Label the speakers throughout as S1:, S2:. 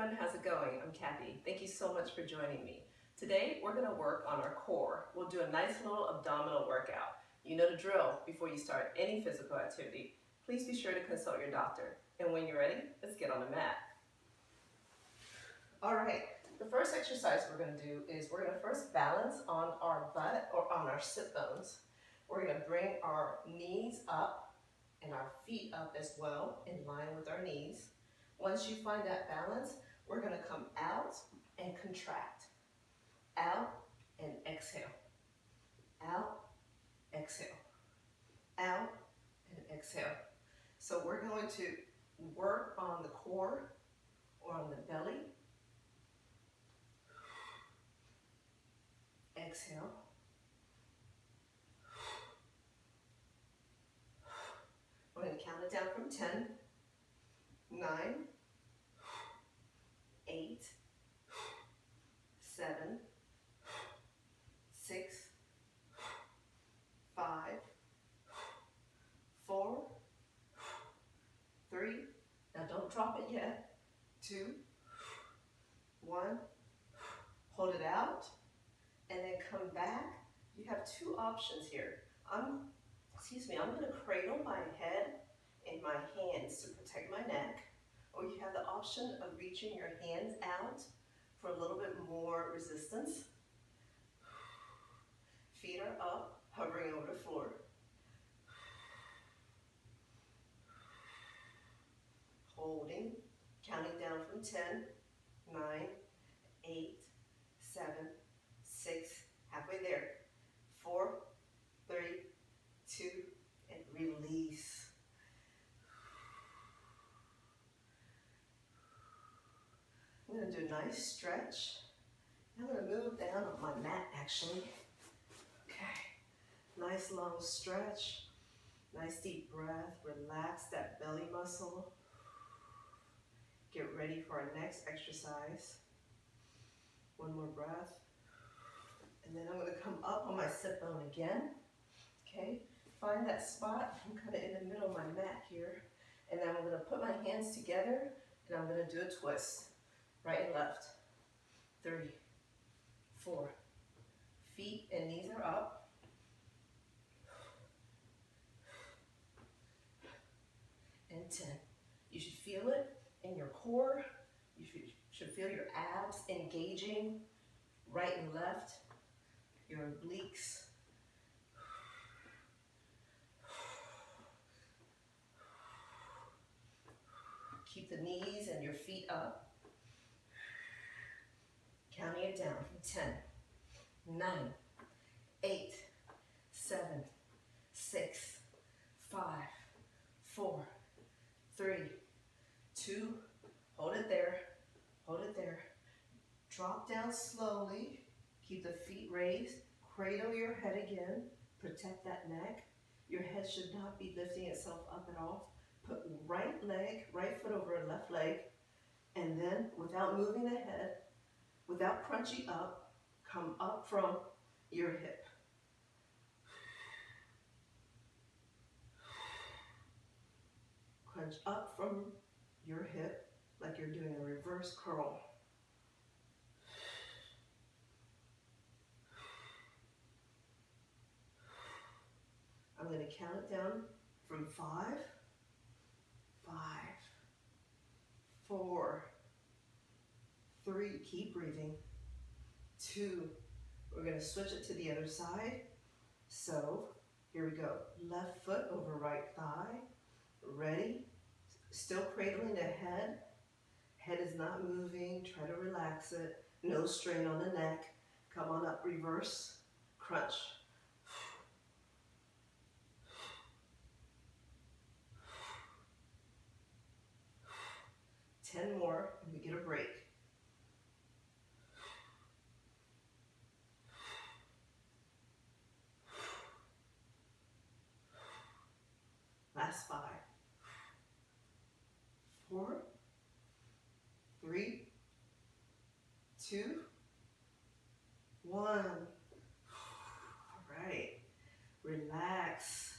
S1: everyone, how's it going? I'm Kathy. Thank you so much for joining me. Today we're going to work on our core. We'll do a nice little abdominal workout. You know the drill. Before you start any physical activity, please be sure to consult your doctor. And when you're ready, let's get on the mat. All right, the first exercise we're going to do is we're going to first balance on our butt or on our sit bones. We're going to bring our knees up and our feet up as well in line with our knees. Once you find that balance, we're going to come out and contract. Out and exhale. Out, exhale. Out and exhale. So we're going to work on the core or on the belly. Exhale. We're going to count it down from 10, 9, 8, 7, 6, 5, 4, 3, now don't drop it yet, 2, 1, hold it out, and then come back. You have two options here. I'm going to cradle my head in my hands to protect my neck, or you have the option of reaching your hands out for a little bit more resistance. Feet are up, hovering over the floor. Holding, counting down from 10, 9, 8, 7, 6, halfway there, 4, 3, 2, and release. I'm going to do a nice stretch. I'm going to move down on my mat actually. Okay, nice long stretch. Nice deep breath. Relax that belly muscle. Get ready for our next exercise. One more breath. And then I'm going to come up on my sit bone again. Okay, find that spot. I'm kind of in the middle of my mat here. And then I'm going to put my hands together and I'm going to do a twist. Right and left. 3, 4. Feet and knees are up. And 10. You should feel it in your core. You should feel your abs engaging right and left. Your obliques. Keep the knees and your feet up. Counting it down from 10, 9, 8, 7, 6, 5, 4, 3, 2, hold it there, hold it there. Drop down slowly, keep the feet raised, cradle your head again, protect that neck. Your head should not be lifting itself up at all. Put right foot over left leg, and then without moving the head, without crunching up, come up from your hip. Crunch up from your hip like you're doing a reverse curl. I'm going to count it down from 5, 5, 4, 3, keep breathing, 2, we're going to switch it to the other side. So, here we go. Left foot over right thigh. Ready? Still cradling the head. Head is not moving. Try to relax it. No strain on the neck. Come on up, reverse, crunch. Ten more, and we get a break. Last 5, 4, 3, 2, 1. All right, relax.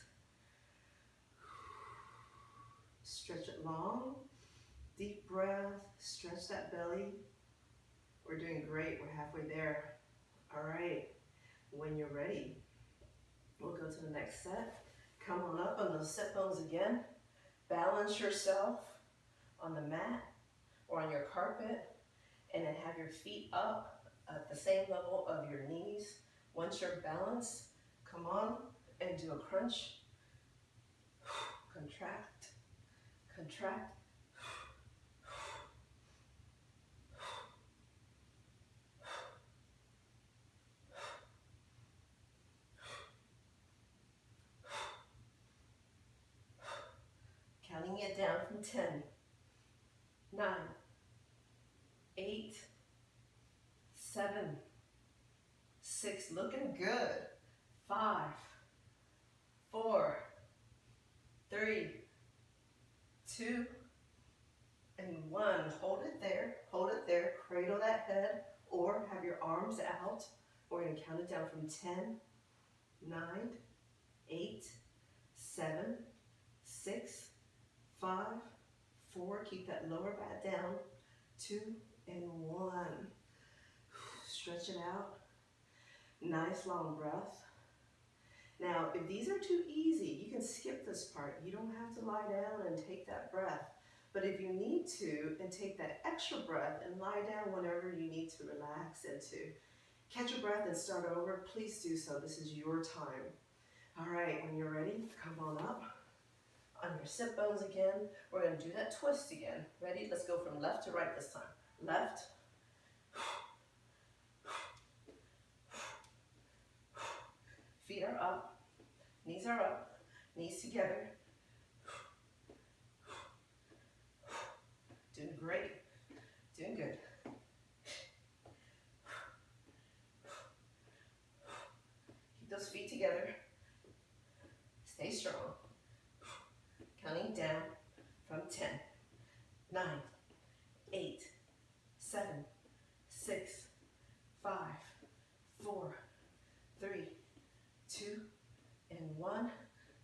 S1: Stretch it long, deep breath, stretch touch that belly. We're doing great. We're halfway there. All right. When you're ready, we'll go to the next set. Come on up on those sit bones again. Balance yourself on the mat or on your carpet, and then have your feet up at the same level of your knees. Once you're balanced, come on and do a crunch. Contract, contract. Counting it down from 10, 9, 8, 7, 6, looking good. 5, 4, 3, 2, and 1. Hold it there, cradle that head, or have your arms out. We're gonna count it down from 10, 9, 8, 7, 6, 5, 4, keep that lower back down, 2, and 1. Stretch it out. Nice long breath. Now, if these are too easy, you can skip this part. You don't have to lie down and take that breath. But if you need to, and take that extra breath and lie down whenever you need to relax into. Catch your breath and start over. Please do so. This is your time. All right, when you're ready, come on up. On your sit bones again. We're going to do that twist again. Ready? Let's go from left to right this time. Left. Feet are up. Knees are up. Knees together. Doing great. Doing good. Keep those feet together. Stay strong. Counting down from 10, 9, 8, 7, 6, 5, 4, 3, 2, and 1.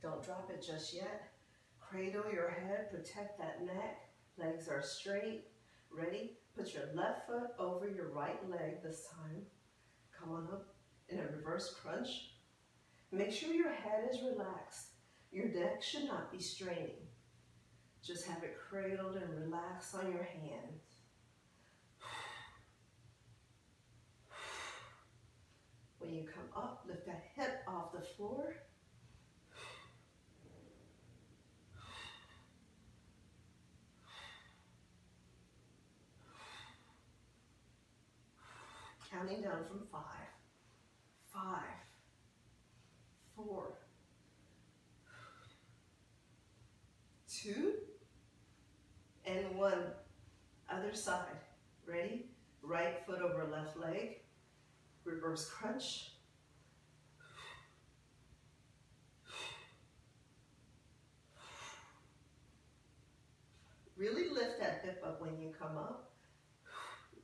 S1: Don't drop it just yet. Cradle your head, protect that neck. Legs are straight. Ready? Put your left foot over your right leg this time. Come on up in a reverse crunch. Make sure your head is relaxed. Your neck should not be straining. Just have it cradled and relaxed on your hands. When you come up, lift that hip off the floor. Counting down from 5, 5, 4, 2, and 1. Other side. Ready? Right foot over left leg. Reverse crunch. Really lift that hip up when you come up.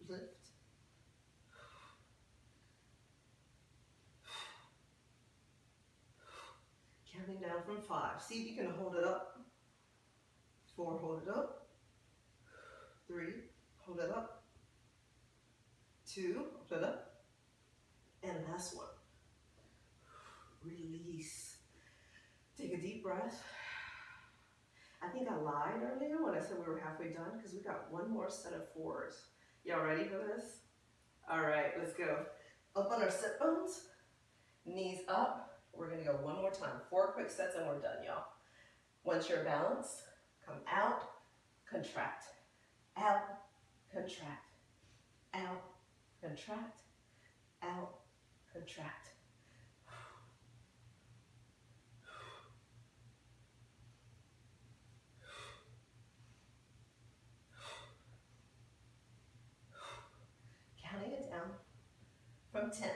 S1: Lift. Counting down from 5. See if you can hold it up. 4, hold it up. 3, hold it up. 2, hold it up. And last one. Release. Take a deep breath. I think I lied earlier when I said we were halfway done because we got one more set of 4s. Y'all ready for this? All right, let's go. Up on our sit bones, knees up. We're gonna go one more time. 4 quick sets and we're done, y'all. Once you're balanced, come out, contract, out, contract, out, contract, out, contract. Counting it down from 10.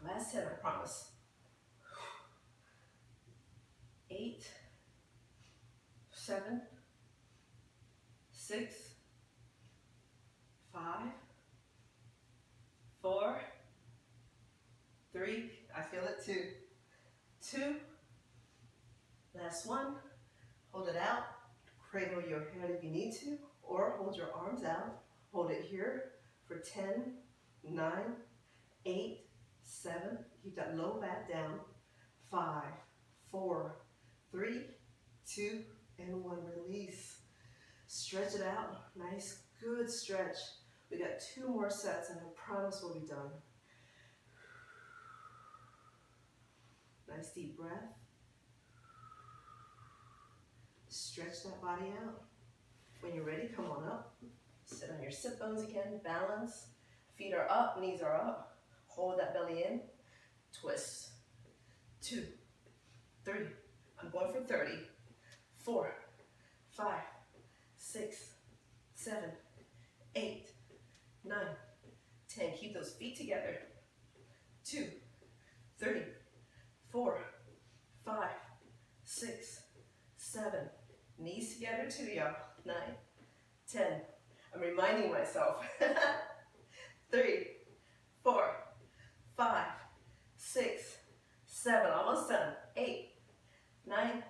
S1: Last 10, I promise. 8, 7, 6, 5, 4, 3, I feel it, 2, last one, hold it out, cradle your head if you need to, or hold hold your arms out. Hold it here for 10, 9, 8, 7. Keep that low back down. 5, 4, 3, 2, and 1. Release. Stretch it out. Nice, good stretch. We got 2 more sets, and I promise we'll be done. Nice deep breath. Stretch that body out. When you're ready, come on up. Sit on your sit bones again. Balance. Feet are up, knees are up. Hold that belly in. Twist. 2, 3. I'm going for 30. 4, 5, 6, 7, 8, 9, 10. Keep those feet together. 2, 3, 4, 5, 6, 7. Knees together too, y'all. 9, 10. I'm reminding myself. 3, 4, 5, 6, 7. Almost done. 8, 9,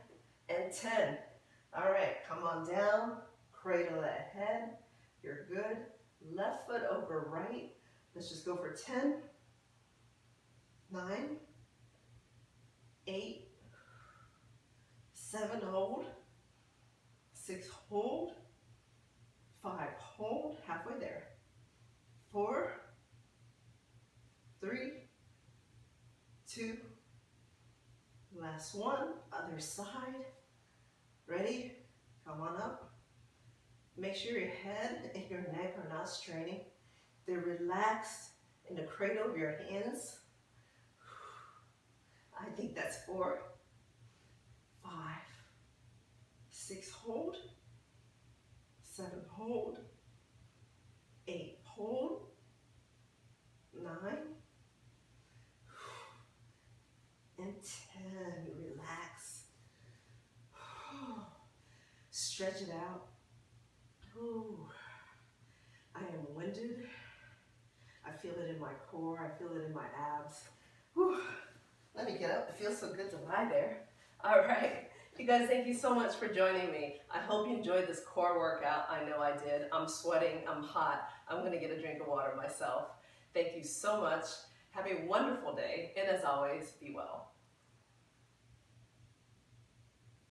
S1: and 10. All right, come on down. Cradle that head. You're good. Left foot over right. Let's just go for 10, 9, 8, 7, hold. 6, hold. 5, hold. Halfway there. 4, 3, 2, last one. Other side. Ready? Come on up. Make sure your head and your neck are not straining. They're relaxed in the cradle of your hands. I think that's 4, 5, 6, hold. 7, hold. 8, hold. 9, and 10. Relax. Stretch it out. Ooh. I am winded. I feel it in my core. I feel it in my abs. Whew. Let me get up. It feels so good to lie there. All right. You guys, thank you so much for joining me. I hope you enjoyed this core workout. I know I did. I'm sweating. I'm hot. I'm going to get a drink of water myself. Thank you so much. Have a wonderful day. And as always, be well.